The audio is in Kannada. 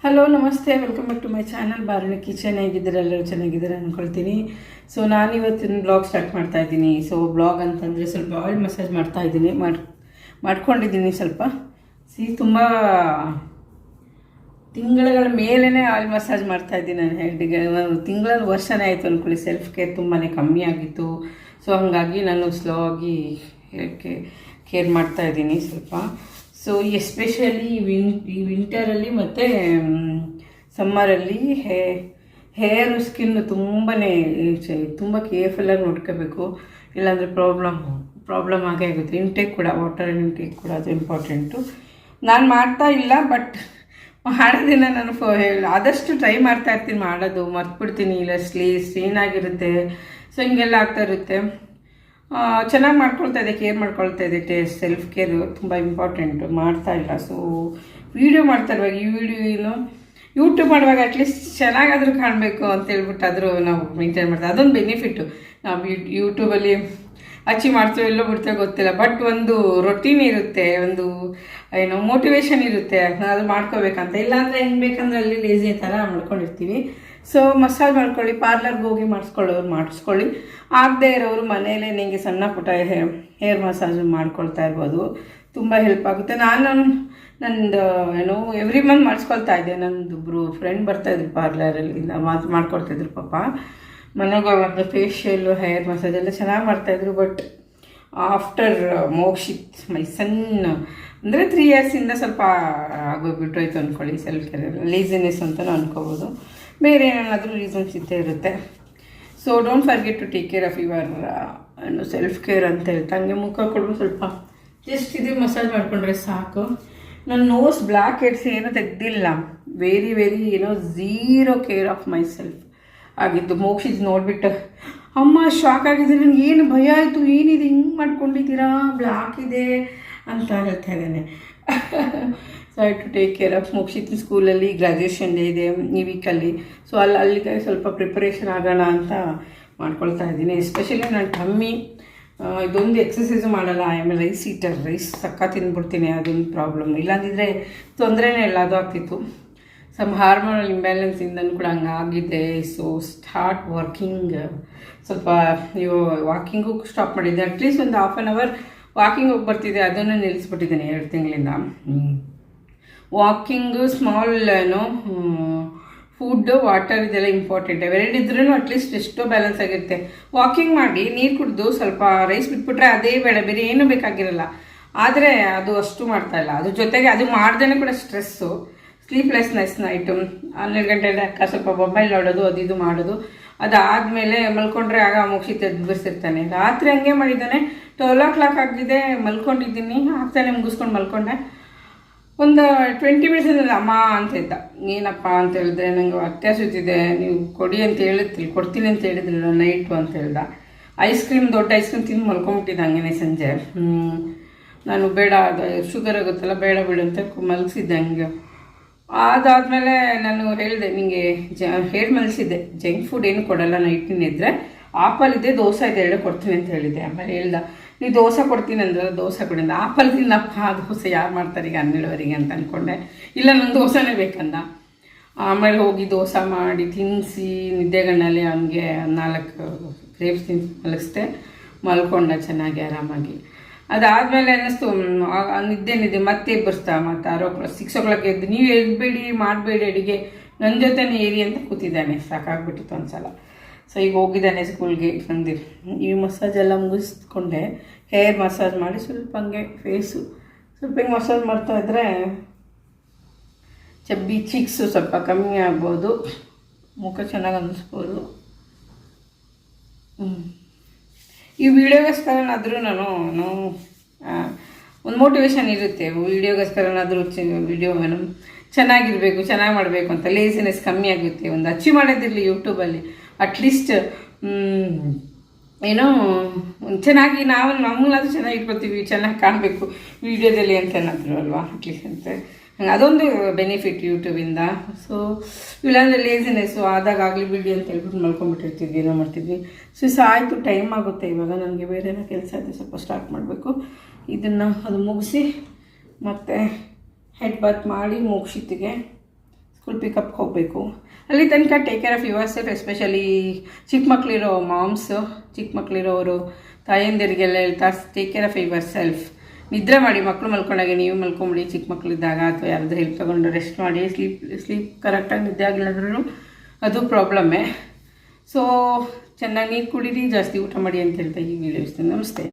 ಹಲೋ ನಮಸ್ತೆ, welcome back to my channel Barani kitchen. ಹೇಗಿದ್ದೀರಾ? ಎಲ್ಲರೂ ಚೆನ್ನಾಗಿದ್ದೀರಾ ಅಂದ್ಕೊಳ್ತೀನಿ. ಸೊ ನಾನು ಇವತ್ತಿನ ಬ್ಲಾಗ್ ಸ್ಟಾರ್ಟ್ ಮಾಡ್ತಾ ಇದ್ದೀನಿ. ಸೊ ಬ್ಲಾಗ್ ಅಂತಂದರೆ ಸ್ವಲ್ಪ ಆಯಿಲ್ ಮಸಾಜ್ ಮಾಡ್ತಾ ಇದ್ದೀನಿ, ಮಾಡ್ಕೊಂಡಿದ್ದೀನಿ ಸ್ವಲ್ಪ. ತುಂಬ ತಿಂಗಳ ಮೇಲೇ ಆಯಿಲ್ ಮಸಾಜ್ ಮಾಡ್ತಾಯಿದ್ದೀನಿ. ನಾನು ಹೆಡ್ಗೆ ತಿಂಗಳಲ್ಲಿ ವರ್ಷನೇ ಆಯಿತು ಅಂದ್ಕೊಳ್ಳಿ. ಸೆಲ್ಫ್ ಕೇರ್ ತುಂಬಾ ಕಮ್ಮಿ ಆಗಿತ್ತು. ಸೊ ಹಾಗಾಗಿ ನಾನು ಸ್ಲೋ ಆಗಿ ಕೇರ್ ಮಾಡ್ತಾಯಿದ್ದೀನಿ ಸ್ವಲ್ಪ. ಸೊ ಎಸ್ಪೆಷಲಿ ಈ ವಿಂಟರಲ್ಲಿ ಮತ್ತು ಸಮ್ಮರಲ್ಲಿ ಹೇರು ಸ್ಕಿನ್ನು ತುಂಬ ಕೇರ್ಫುಲ್ಲಾಗಿ ನೋಡ್ಕೋಬೇಕು. ಇಲ್ಲಾಂದರೆ ಪ್ರಾಬ್ಲಮ್ ಆಗೇ ಆಗುತ್ತೆ. ಇಂಟೇಕ್ ಕೂಡ, ವಾಟರ್ ಇಂಟೇಕ್ ಕೂಡ ಅದು ಇಂಪಾರ್ಟೆಂಟು. ನಾನು ಮಾಡ್ತಾ ಇಲ್ಲ, ಬಟ್ ಮಾಡೋದಿನ ನಾನು ಆದಷ್ಟು ಟ್ರೈ ಮಾಡ್ತಾ ಇರ್ತೀನಿ. ಮಾಡೋದು ಮರ್ತ್ಬಿಡ್ತೀನಿ, ಇಲ್ಲ ಸ್ಟೇನ್ ಆಗಿರುತ್ತೆ. ಸೊ ಹಿಂಗೆಲ್ಲ ಆಗ್ತಾ ಇರುತ್ತೆ. ಚೆನ್ನಾಗಿ ಮಾಡ್ಕೊಳ್ತಾ ಇದೆ, ಕೇರ್ ಮಾಡ್ಕೊಳ್ತಾ ಇದೆ. ಸೆಲ್ಫ್ ಕೇರು ತುಂಬ ಇಂಪಾರ್ಟೆಂಟು. ಮಾಡ್ತಾ ಇಲ್ಲ. ಸೊ ವೀಡಿಯೋ ಮಾಡ್ತಾ ಇರುವಾಗ ಈ ವಿಡಿಯೋ ಯೂಟ್ಯೂಬ್ ಮಾಡುವಾಗ ಅಟ್ಲೀಸ್ಟ್ ಚೆನ್ನಾಗಾದರೂ ಕಾಣಬೇಕು ಅಂತೇಳ್ಬಿಟ್ಟಾದರೂ ನಾವು ಮೇಂಟೈನ್ ಮಾಡ್ತೀವಿ. ಅದೊಂದು ಬೆನಿಫಿಟ್ಟು. ನಾವು ಯೂಟ್ಯೂಬಲ್ಲಿ ಅಚೀವ್ ಮಾಡ್ತೀವೋ ಎಲ್ಲೋ ಬಿಡ್ತೇವೆ ಗೊತ್ತಿಲ್ಲ, ಬಟ್ ಒಂದು ರೊಟೀನ್ ಇರುತ್ತೆ, ಒಂದು ಮೋಟಿವೇಶನ್ ಇರುತ್ತೆ. ಅದು ಮಾಡ್ಕೋಬೇಕಂತ. ಇಲ್ಲಾಂದರೆ ಹೆಂಗೆ ಬೇಕಂದ್ರೆ ಅಲ್ಲಿ ಲೇಸಿ ಥರ ಮಾಡ್ಕೊಂಡಿರ್ತೀವಿ. ಸೊ ಮಸಾಜ್ ಮಾಡ್ಕೊಳ್ಳಿ, ಪಾರ್ಲರ್ಗೆ ಹೋಗಿ ಮಾಡಿಸ್ಕೊಳ್ಳಿ. ಆಗದೆ ಇರೋರು ಮನೆಯಲ್ಲೇ ನಿಮಗೆ ಸಣ್ಣ ಪುಟ್ಟ ಹೇರ್ ಮಸಾಜ್ ಮಾಡ್ಕೊಳ್ತಾ ಇರ್ಬೋದು. ತುಂಬ ಹೆಲ್ಪ್ ಆಗುತ್ತೆ. ನಂದು ಎವ್ರಿ ಮಂತ್ ಮಾಡಿಸ್ಕೊಳ್ತಾ ಇದ್ದೆ. ನಂದೊಬ್ಬರು ಫ್ರೆಂಡ್ ಬರ್ತಾಯಿದ್ರು ಪಾರ್ಲರಲ್ಲಿ, ಮಾಡ್ಕೊಳ್ತಿದ್ರು ಪಾಪ. ಮನೆಗೆ ಒಂದು ಫೇಶಿಯಲ್ಲು, ಹೇರ್ ಮಸಾಜ್ ಎಲ್ಲ ಚೆನ್ನಾಗಿ ಮಾಡ್ತಾಯಿದ್ರು. ಬಟ್ ಆಫ್ಟರ್ ಮೋಕ್ಷಿತ್ ಮೈ ಸನ್ ಅಂದರೆ 3 ಇಯರ್ಸಿಂದ ಸ್ವಲ್ಪ ಆಗೋಗ್ಬಿಟ್ಟೋಯ್ತು ಅಂದ್ಕೊಳ್ಳಿ. ಸೆಲ್ಫ್ ಕೇರ್ ಲೇಸಿನೆಸ್ ಅಂತಲೂ ಅನ್ಕೋಬೋದು. ಬೇರೆ ಏನಾದರೂ ರೀಸನ್ಸ್ ಇದ್ದೇ ಇರುತ್ತೆ. So don't forget to take care of your self care ಅಂತ ಹೇಳ್ತಾ ಹಂಗೆ ಮುಖ ಕೊಡಬೇಕು. ಸ್ವಲ್ಪ ಜಸ್ಟ್ ಇದು ಮಸಾಜ್ ಮಾಡಿಕೊಂಡ್ರೆ ಸಾಕು. ನನ್ನ ನೋಸ್ ಬ್ಲ್ಯಾಕ್ ಹೆಡ್ಸ್ ಏನೂ ತೆಗ್ದಿಲ್ಲ. Very zero care of myself ಆಗಿದ್ದು. ಮೋಕ್ಷಿತ್ ನೋಡಿಬಿಟ್ಟು ಅಮ್ಮ ಶಾಕ್ ಆಗಿದೆ, ನನಗೆ ಏನು ಭಯ ಆಯಿತು, ಏನಿದೆ ಹಿಂಗೆ ಮಾಡ್ಕೊಂಡಿದ್ದೀರಾ, ಬ್ಲ್ಯಾಕ್ ಇದೆ ಅಂತ ಹೇಳ್ತಾ ಇದ್ದೇನೆ. So I to take care of. Mokshit ಸ್ಕೂಲಲ್ಲಿ ಗ್ರ್ಯಾಜುಯೇಷನ್ ಡೇ ಇದೆ ಈ ವೀಕಲ್ಲಿ. ಸೊ ಅಲ್ಲಿಗೆ ಸ್ವಲ್ಪ ಪ್ರಿಪರೇಷನ್ ಆಗೋಣ ಅಂತ ಮಾಡ್ಕೊಳ್ತಾ ಇದ್ದೀನಿ. ಎಸ್ಪೆಷಲಿ ನಾನು ಟಮ್ಮಿ ಇದೊಂದು ಎಕ್ಸಸೈಸು ಮಾಡಲ್ಲ. ಆಮೇಲೆ ರೈಸ್ ಸಕ್ಕ ತಿಂದ್ಬಿಡ್ತೀನಿ. ಅದೊಂದು ಪ್ರಾಬ್ಲಮ್. ಇಲ್ಲಾಂದಿದ್ರೆ ತೊಂದರೆನೇ ಇಲ್ಲ, ಅದು ಆಗ್ತಿತ್ತು. ಸಮ್ ಹಾರ್ಮೋನಲ್ ಇಂಬ್ಯಾಲೆನ್ಸಿಂದನೂ ಕೂಡ ಹಂಗಾಗಿದೆ. So start working. ಸ್ವಲ್ಪ ವಾಕಿಂಗು ಸ್ಟಾಪ್ ಮಾಡಿದ್ದೆ. ಅಟ್ಲೀಸ್ಟ್ ಒಂದು ಹಾಫ್ ಆನ್ ಅವರ್ ವಾಕಿಂಗ್ ಹೋಗಿ ಬರ್ತಿದ್ದೆ, ಅದನ್ನು ನಿಲ್ಲಿಸ್ಬಿಟ್ಟಿದ್ದೇನೆ 2 ತಿಂಗಳಿಂದ. ವಾಕಿಂಗು, ಸ್ಮಾಲ್ ಫುಡ್ಡು, ವಾಟರ್ ಇದೆಲ್ಲ ಇಂಪಾರ್ಟೆಂಟ್. ಇವೆರಡಿದ್ರೂ ಅಟ್ಲೀಸ್ಟ್ ಎಷ್ಟೋ ಬ್ಯಾಲೆನ್ಸ್ ಆಗಿರುತ್ತೆ. ವಾಕಿಂಗ್ ಮಾಡಿ ನೀರು ಕುಡಿದು ಸ್ವಲ್ಪ ರೈಸ್ ಬಿಟ್ಬಿಟ್ರೆ ಅದೇ ಬೇರೆ ಏನೂ ಬೇಕಾಗಿರಲ್ಲ. ಆದರೆ ಅದು ಅಷ್ಟು ಮಾಡ್ತಾಯಿಲ್ಲ. ಅದ್ರ ಜೊತೆಗೆ ಅದು ಮಾಡ್ದೇ ಕೂಡ ಸ್ಟ್ರೆಸ್ಸು, ಸ್ಲೀಪ್ಲೆಸ್ನೆಸ್ ನೈಟು 12 ಗಂಟೆ ಸ್ವಲ್ಪ ಮೊಬೈಲ್ ನೋಡೋದು, ಇದು ಮಾಡೋದು. ಅದಾದಮೇಲೆ ಮಲ್ಕೊಂಡ್ರೆ ಆಗ ಮೋಕ್ಷಿತ್ ಎದ್ಬಿಸಿರ್ತಾನೆ. ರಾತ್ರಿ ಹಂಗೆ ಮಾಡಿದ್ದಾನೆ. 12 o'clock ಆಗಿದೆ, ಮಲ್ಕೊಂಡಿದ್ದೀನಿ. ಆಗ್ತಾನೆ ಮುಗಿಸ್ಕೊಂಡು ಮಲ್ಕೊಂಡೆ. ಒಂದು 20 ಮಿನಿಟ್ಸ್ ಅಮ್ಮ ಅಂತ ಇದ್ದ. ಏನಪ್ಪ ಅಂತ ಹೇಳಿದ್ರೆ, ನನಗೆ ಹೊಟ್ಟೆ ಹಸಿತಿದೆ, ನೀವು ಕೊಡ್ತೀನಿ ಅಂತ ಹೇಳಿದ್ರಲ್ಲ ನೈಟು ಅಂತ ಹೇಳ್ದ. ದೊಡ್ಡ ಐಸ್ ಕ್ರೀಮ್ ತಿಂದು ಮಲ್ಕೊಂಬಿಟ್ಟಿದ್ದೆ ಹಂಗೆ ಸಂಜೆ. ನಾನು ಬೇಡ, ಅದು ಶುಗರ್ ಆಗುತ್ತಲ್ಲ, ಬೇಡ ಬಿಡು ಅಂತ ಮಲಗಿಸಿದ್ದೆ ಹಂಗೆ. ಅದಾದಮೇಲೆ ನಾನು ಹೇಳಿದೆ, ನಿಮಗೆ ಮಲಗಿಸಿದ್ದೆ, ಜಂಕ್ ಫುಡ್ ಏನು ಕೊಡಲ್ಲ ನೈಟಿನಿದ್ರೆ, ಆಪಲ್ ಇದೆ, ದೋಸೆ ಇದೆ, 2 ಕೊಡ್ತೀನಿ ಅಂತ ಹೇಳಿದೆ. ಆಮೇಲೆ ಹೇಳ್ದ, ನೀವು ದೋಸೆ ಕೊಡ್ತೀನಿ ಅಂದ್ರೆ ದೋಸೆ ಕೊಡಿಂದ. ಆಪಲ್ ತಿನ್ನಪ್ಪ, ದೋಸೆ ಯಾರು ಮಾಡ್ತಾರೆ ಈಗ 12ವರೆಗೆ ಅಂತ ಅಂದ್ಕೊಂಡೆ. ಇಲ್ಲ, ನಂಗೆ ದೋಸೆನೇ ಬೇಕಂದ. ಆಮೇಲೆ ಹೋಗಿ ದೋಸೆ ಮಾಡಿ ತಿನ್ನಿಸಿ ನಿದ್ದೆಗಣ್ಣಲ್ಲಿ ಅವನಿಗೆ 4 ಗ್ರೇಪ್ಸ್ ತಿನ್ನಿಸಿ ಮಲಗಿಸ್ದೆ. ಮಲ್ಕೊಂಡ ಚೆನ್ನಾಗಿ ಆರಾಮಾಗಿ. ಅದಾದಮೇಲೆ ಅನ್ನಿಸ್ತು ನಿದ್ದೆ ಮತ್ತೆ ಬರ್ಸ್ತಾ ಮತ್ತು 6 o'clock ಎದ್ದು, ನೀವು ಎದ್ಬೇಡಿ, ಮಾಡಬೇಡಿ ಅಡುಗೆ, ನನ್ನ ಜೊತೆನೇ ಏರಿ ಅಂತ ಕೂತಿದ್ದಾನೆ. ಸಾಕಾಗ್ಬಿಟ್ಟಿತ್ತು ಒಂದ್ಸಲ. ಸೊ ಈಗ ಹೋಗಿದ್ದಾನೆ ಸ್ಕೂಲ್ಗೆ. ನಂದು ಈ ಮಸಾಜ್ ಎಲ್ಲ ಮುಗಿಸ್ಕೊಂಡೆ. ಹೇರ್ ಮಸಾಜ್ ಮಾಡಿ ಸ್ವಲ್ಪ ಹಂಗೆ ಫೇಸು ಸ್ವಲ್ಪ ಹಿಂಗೆ ಮಸಾಜ್ ಮಾಡ್ತಾಯಿದ್ರೆ ಚಬ್ಬಿ ಚೀಕ್ಸು ಸ್ವಲ್ಪ ಕಮ್ಮಿ ಆಗ್ಬೋದು, ಮುಖ ಚೆನ್ನಾಗಿ ಅನ್ನಿಸ್ಬೋದು. ಈ ವಿಡಿಯೋಗೋಸ್ಕರನಾದರೂ ನಾನು ಒಂದು ಮೋಟಿವೇಶನ್ ಇರುತ್ತೆ. ವಿಡಿಯೋಗೋಸ್ಕರನಾದರೂ ವಿಡಿಯೋ ಚೆನ್ನಾಗಿರಬೇಕು, ಚೆನ್ನಾಗಿ ಮಾಡಬೇಕು ಅಂತ. ಲೇಸಿನೆಸ್ ಕಮ್ಮಿ ಆಗುತ್ತೆ. ಒಂದು ಅಚೀವ್ ಮಾಡೋದಿರಲಿ ಯೂಟ್ಯೂಬಲ್ಲಿ. ಅಟ್ಲೀಸ್ಟ್ ಚೆನ್ನಾಗಿ ನಮ್ಮನ್ನಾದರೂ ಚೆನ್ನಾಗಿ ಇಟ್ಕೊತೀವಿ, ಚೆನ್ನಾಗಿ ಕಾಣಬೇಕು ವಿಡಿಯೋದಲ್ಲಿ ಅಂತ ಏನಾದರೂ ಅಲ್ವಾ, ಅಟ್ಲೀಸ್ಟ್ ಅಂತ. ಅದೊಂದು ಬೆನಿಫಿಟ್ ಯೂಟ್ಯೂಬಿಂದ. ಸೊ ಇಲ್ಲಾಂದರೆ ಲೇಸಿನೆಸ್ಸು ಆದಾಗಲಿ ಬಿಡಿ ಅಂತ ಹೇಳ್ಬಿಟ್ಟು ಮಲ್ಕೊಂಡ್ಬಿಟ್ಟಿರ್ತಿದ್ವಿ, ಏನೋ ಮಾಡ್ತಿದ್ವಿ. ಸೊ ಆಯಿತು, ಟೈಮ್ ಆಗುತ್ತೆ ಇವಾಗ. ನನಗೆ ಬೇರೆ ಏನೋ ಕೆಲಸ ಇದೆ, ಸ್ವಲ್ಪ ಸ್ಟಾರ್ಟ್ ಮಾಡಬೇಕು. ಅದು ಮುಗಿಸಿ ಮತ್ತು ಹೆಡ್ ಬಾತ್ ಮಾಡಿ ಮೋಕ್ಷಿತ್ಗೆ ಸ್ಕೂಲ್ ಪಿಕಪ್ಗೆ ಹೋಗಬೇಕು. ಅಲ್ಲಿ ತನಕ take care of your self. Especially ಚಿಕ್ಕ ಮಕ್ಕಳಿರೋ ಮಾಮ್ಸು, ಚಿಕ್ಕ ಮಕ್ಕಳಿರೋರು ತಾಯಂದಿರಿಗೆಲ್ಲ ಹೇಳ್ತಾ take care of your self. ನಿದ್ರೆ ಮಾಡಿ, ಮಕ್ಕಳು ಮಲ್ಕೊಂಡಾಗೆ ನೀವು ಮಲ್ಕೊಂಬಿಡಿ ಚಿಕ್ಕ ಮಕ್ಕಳಿದ್ದಾಗ, ಅಥವಾ ಯಾರಾದರೂ ಹೆಲ್ಪ್ ತೊಗೊಂಡು ರೆಸ್ಟ್ ಮಾಡಿ. ಸ್ಲೀಪ್ ಕರೆಕ್ಟಾಗಿ ನಿದ್ದೆ ಆಗಿಲ್ಲ ಅಂದ್ರೂ ಅದು ಪ್ರಾಬ್ಲಮ್ಮೇ. ಸೊ ಚೆನ್ನಾಗಿ ನೀರು ಕುಡೀರಿ, ಜಾಸ್ತಿ ಊಟ ಮಾಡಿ ಅಂತ ಹೇಳ್ತಾ ಈ ವಿಡಿಯೋ ಇಷ್ಟ. ನಮಸ್ತೆ.